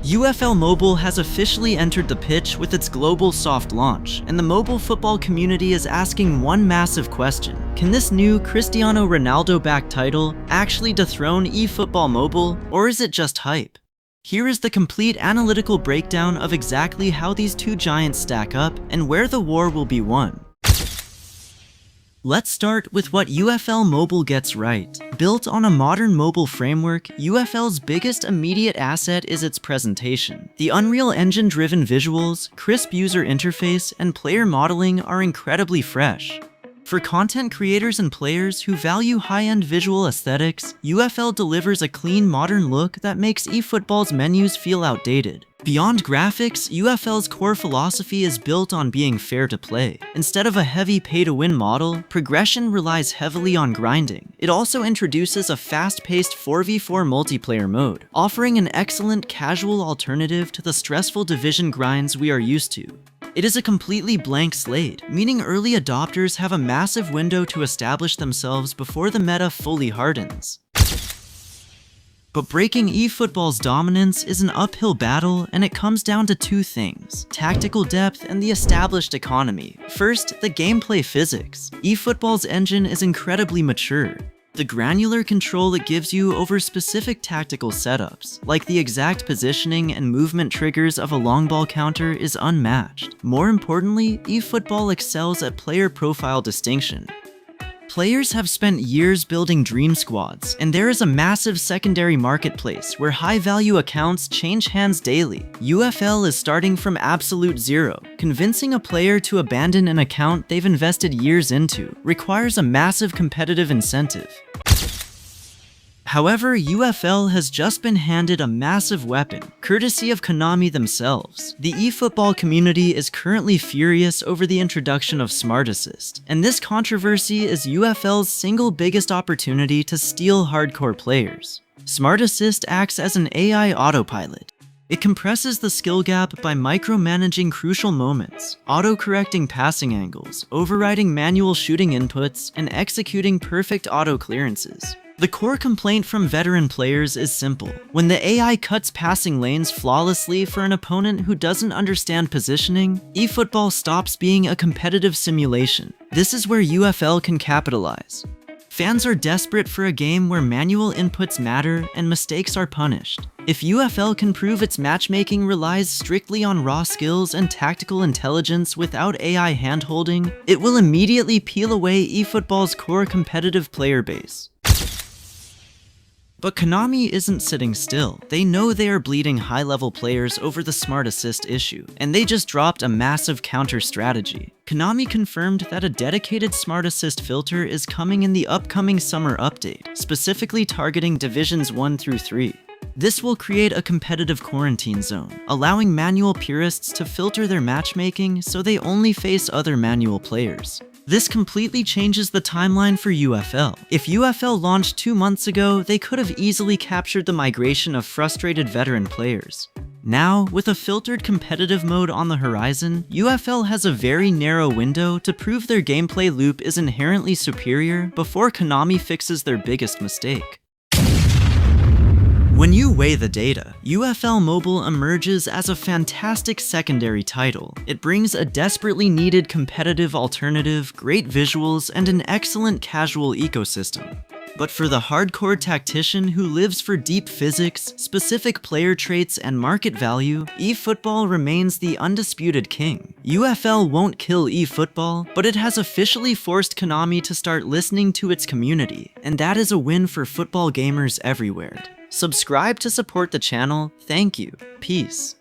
UFL Mobile has officially entered the pitch with its global soft launch, and the mobile football community is asking one massive question. Can this new Cristiano Ronaldo-backed title actually dethrone eFootball Mobile, or is it just hype? Here is the complete analytical breakdown of exactly how these two giants stack up and where the war will be won. Let's start with what UFL Mobile gets right. Built on a modern mobile framework, UFL's biggest immediate asset is its presentation. The Unreal Engine-driven visuals, crisp user interface, and player modeling are incredibly fresh. For content creators and players who value high-end visual aesthetics, UFL delivers a clean, modern look that makes eFootball's menus feel outdated. Beyond graphics, UFL's core philosophy is built on being fair to play. Instead of a heavy pay-to-win model, progression relies heavily on grinding. It also introduces a fast-paced 4v4 multiplayer mode, offering an excellent casual alternative to the stressful division grinds we are used to. It is a completely blank slate, meaning early adopters have a massive window to establish themselves before the meta fully hardens. But breaking eFootball's dominance is an uphill battle, and it comes down to two things: tactical depth and the established economy. First, the gameplay physics. eFootball's engine is incredibly mature. The granular control it gives you over specific tactical setups, like the exact positioning and movement triggers of a long ball counter, is unmatched. More importantly, eFootball excels at player profile distinction. Players have spent years building dream squads, and there is a massive secondary marketplace where high-value accounts change hands daily. UFL is starting from absolute zero. Convincing a player to abandon an account they've invested years into requires a massive competitive incentive. However, UFL has just been handed a massive weapon, courtesy of Konami themselves. The eFootball community is currently furious over the introduction of Smart Assist, and this controversy is UFL's single biggest opportunity to steal hardcore players. Smart Assist acts as an AI autopilot. It compresses the skill gap by micromanaging crucial moments, auto-correcting passing angles, overriding manual shooting inputs, and executing perfect auto-clearances. The core complaint from veteran players is simple. When the AI cuts passing lanes flawlessly for an opponent who doesn't understand positioning, eFootball stops being a competitive simulation. This is where UFL can capitalize. Fans are desperate for a game where manual inputs matter and mistakes are punished. If UFL can prove its matchmaking relies strictly on raw skills and tactical intelligence without AI handholding, it will immediately peel away eFootball's core competitive player base. But Konami isn't sitting still. They know they are bleeding high-level players over the Smart Assist issue, and they just dropped a massive counter strategy. Konami confirmed that a dedicated Smart Assist filter is coming in the upcoming summer update, specifically targeting Divisions 1 through 3. This will create a competitive quarantine zone, allowing manual purists to filter their matchmaking so they only face other manual players. This completely changes the timeline for UFL. If UFL launched 2 months ago, they could have easily captured the migration of frustrated veteran players. Now, with a filtered competitive mode on the horizon, UFL has a very narrow window to prove their gameplay loop is inherently superior before Konami fixes their biggest mistake. When you weigh the data, UFL Mobile emerges as a fantastic secondary title. It brings a desperately needed competitive alternative, great visuals, and an excellent casual ecosystem. But for the hardcore tactician who lives for deep physics, specific player traits, and market value, eFootball remains the undisputed king. UFL won't kill eFootball, but it has officially forced Konami to start listening to its community, and that is a win for football gamers everywhere. Subscribe to support the channel. Thank you. Peace.